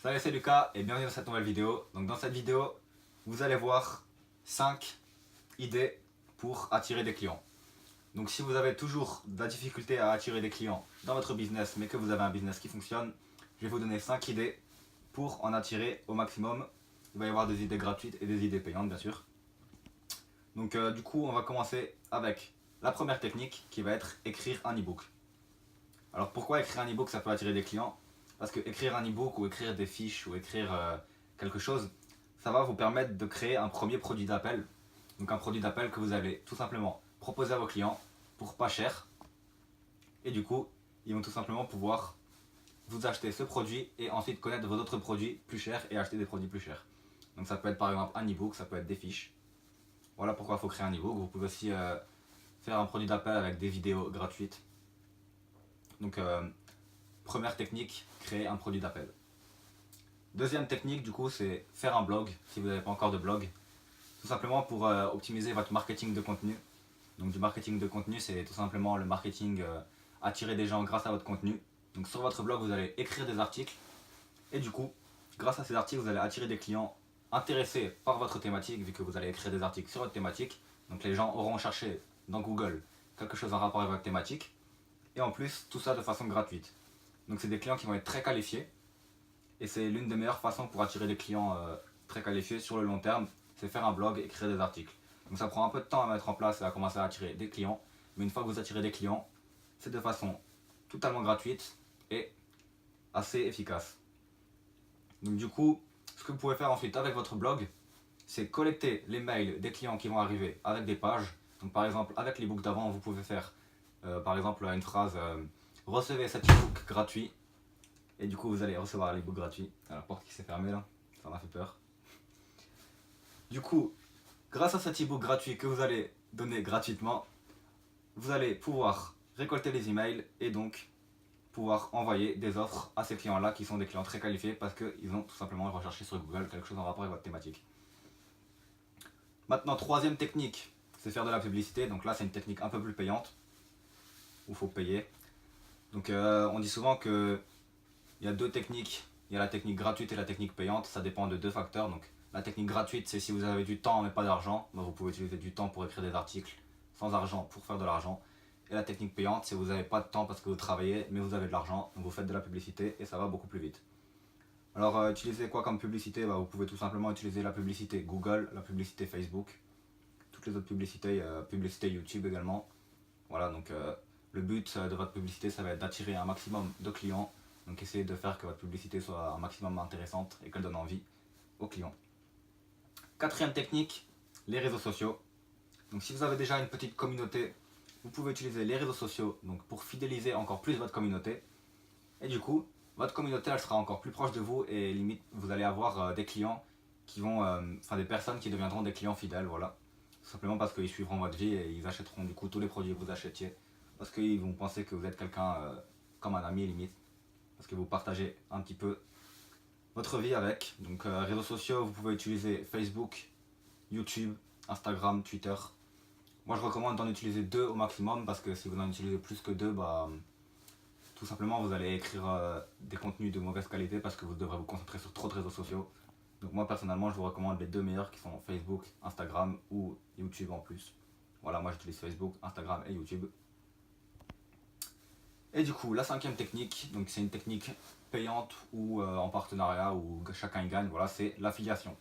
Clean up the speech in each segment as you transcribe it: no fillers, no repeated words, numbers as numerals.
Salut, c'est Lucas et bienvenue dans cette nouvelle vidéo. Donc dans cette vidéo, vous allez voir 5 idées pour attirer des clients. Donc si vous avez toujours de la difficulté à attirer des clients dans votre business, mais que vous avez un business qui fonctionne, je vais vous donner 5 idées pour en attirer au maximum. Il va y avoir des idées gratuites et des idées payantes bien sûr. Donc du coup, on va commencer avec la première technique qui va être écrire un e-book. Alors pourquoi écrire un e-book ça peut attirer des clients? Parce que écrire un e-book ou écrire des fiches ou écrire quelque chose, ça va vous permettre de créer un premier produit d'appel. Donc un produit d'appel que vous allez tout simplement proposer à vos clients pour pas cher. Et du coup, ils vont tout simplement pouvoir vous acheter ce produit et ensuite connaître vos autres produits plus chers et acheter des produits plus chers. Donc ça peut être par exemple un e-book, ça peut être des fiches. Voilà pourquoi il faut créer un e-book. Vous pouvez aussi faire un produit d'appel avec des vidéos gratuites. Donc première technique, créer un produit d'appel. Deuxième technique du coup c'est faire un blog si vous n'avez pas encore de blog. Tout simplement pour optimiser votre marketing de contenu. Donc du marketing de contenu c'est tout simplement le marketing attirer des gens grâce à votre contenu. Donc sur votre blog vous allez écrire des articles et du coup grâce à ces articles vous allez attirer des clients intéressés par votre thématique vu que vous allez écrire des articles sur votre thématique. Donc les gens auront cherché dans Google quelque chose en rapport avec votre thématique et en plus tout ça de façon gratuite. Donc c'est des clients qui vont être très qualifiés et c'est l'une des meilleures façons pour attirer des clients très qualifiés sur le long terme, c'est faire un blog et créer des articles. Donc ça prend un peu de temps à mettre en place et à commencer à attirer des clients, mais une fois que vous attirez des clients, c'est de façon totalement gratuite et assez efficace. Donc du coup, ce que vous pouvez faire ensuite avec votre blog, c'est collecter les mails des clients qui vont arriver avec des pages. Donc par exemple, avec l'ebook d'avant, vous pouvez faire par exemple une phrase recevez cet ebook gratuit. Et du coup, vous allez recevoir l'ebook gratuit. La porte qui s'est fermée là, ça m'a fait peur. Du coup, grâce à cet ebook gratuit que vous allez donner gratuitement, vous allez pouvoir récolter les emails et donc pouvoir envoyer des offres à ces clients-là qui sont des clients très qualifiés parce qu'ils ont tout simplement recherché sur Google quelque chose en rapport avec votre thématique. Maintenant, troisième technique, c'est faire de la publicité. Donc là, c'est une technique un peu plus payante où il faut payer. Donc on dit souvent que il y a deux techniques, il y a la technique gratuite et la technique payante, ça dépend de deux facteurs. Donc la technique gratuite c'est si vous avez du temps mais pas d'argent, vous pouvez utiliser du temps pour écrire des articles sans argent pour faire de l'argent. Et la technique payante c'est vous n'avez pas de temps parce que vous travaillez mais vous avez de l'argent, donc vous faites de la publicité et ça va beaucoup plus vite. Alors utiliser quoi comme publicité? Vous pouvez tout simplement utiliser la publicité Google, la publicité Facebook, toutes les autres publicités, publicité YouTube également. Voilà, donc le but de votre publicité ça va être d'attirer un maximum de clients. Donc essayez de faire que votre publicité soit un maximum intéressante et qu'elle donne envie aux clients. Quatrième technique, les réseaux sociaux. Donc si vous avez déjà une petite communauté, vous pouvez utiliser les réseaux sociaux donc pour fidéliser encore plus votre communauté. Et du coup, votre communauté elle sera encore plus proche de vous et limite vous allez avoir des clients qui vont, des personnes qui deviendront des clients fidèles, voilà. Tout simplement parce qu'ils suivront votre vie et ils achèteront du coup tous les produits que vous achetiez. Parce qu'ils vont penser que vous êtes quelqu'un comme un ami limite. Parce que vous partagez un petit peu votre vie avec. Donc réseaux sociaux, vous pouvez utiliser Facebook, YouTube, Instagram, Twitter. Moi je recommande d'en utiliser 2 au maximum parce que si vous en utilisez plus que 2, tout simplement vous allez écrire des contenus de mauvaise qualité parce que vous devrez vous concentrer sur trop de réseaux sociaux. Donc moi personnellement je vous recommande les 2 meilleurs qui sont Facebook, Instagram ou YouTube en plus. Voilà, moi j'utilise Facebook, Instagram et YouTube. Et du coup, la cinquième technique, donc c'est une technique payante ou en partenariat où chacun y gagne, voilà, c'est l'affiliation.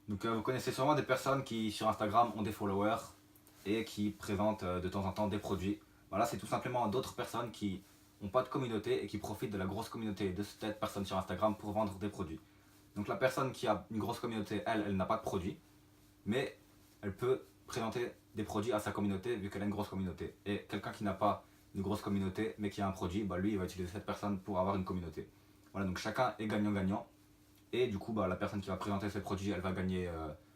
Donc vous connaissez sûrement des personnes qui sur Instagram ont des followers et qui présentent de temps en temps des produits. Voilà, c'est tout simplement d'autres personnes qui n'ont pas de communauté et qui profitent de la grosse communauté de cette personne sur Instagram pour vendre des produits. Donc la personne qui a une grosse communauté, elle n'a pas de produit, mais elle peut présenter des produits à sa communauté vu qu'elle a une grosse communauté. Et quelqu'un qui n'a pas une grosse communauté mais qui a un produit, lui il va utiliser cette personne pour avoir une communauté. Voilà, donc chacun est gagnant-gagnant. Et du coup la personne qui va présenter ses produits elle va gagner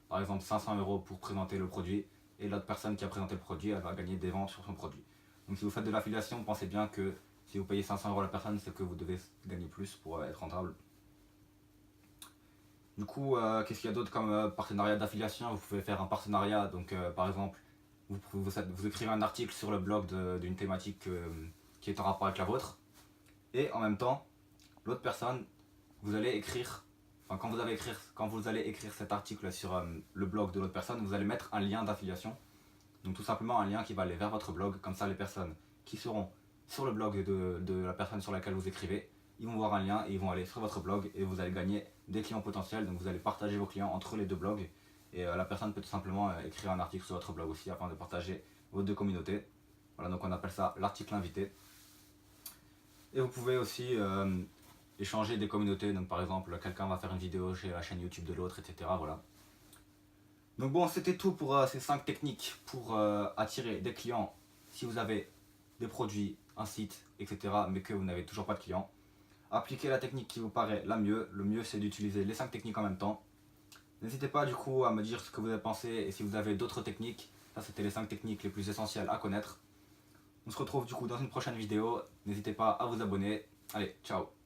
par exemple 500 € pour présenter le produit. Et l'autre personne qui a présenté le produit elle va gagner des ventes sur son produit. Donc si vous faites de l'affiliation, pensez bien que si vous payez 500 € à la personne, c'est que vous devez gagner plus pour être rentable. Du coup, qu'est-ce qu'il y a d'autre comme partenariat d'affiliation? Vous pouvez faire un partenariat, donc par exemple, vous écrivez un article sur le blog d'une thématique qui est en rapport avec la vôtre, et en même temps, l'autre personne vous allez écrire, enfin, quand vous allez écrire cet article sur le blog de l'autre personne, vous allez mettre un lien d'affiliation. Donc tout simplement un lien qui va aller vers votre blog, comme ça les personnes qui seront sur le blog de la personne sur laquelle vous écrivez, ils vont voir un lien et ils vont aller sur votre blog et vous allez gagner des clients potentiels. Donc vous allez partager vos clients entre les deux blogs et la personne peut tout simplement écrire un article sur votre blog aussi afin de partager vos deux communautés. Voilà, donc on appelle ça l'article invité. Et vous pouvez aussi échanger des communautés, donc par exemple quelqu'un va faire une vidéo chez la chaîne YouTube de l'autre, etc. Voilà. Donc bon, c'était tout pour ces 5 techniques pour attirer des clients si vous avez des produits, un site, etc. mais que vous n'avez toujours pas de clients. Appliquez la technique qui vous paraît la mieux. Le mieux c'est d'utiliser les 5 techniques en même temps. N'hésitez pas du coup à me dire ce que vous avez pensé et si vous avez d'autres techniques. Ça c'était les 5 techniques les plus essentielles à connaître. On se retrouve du coup dans une prochaine vidéo. N'hésitez pas à vous abonner. Allez, ciao!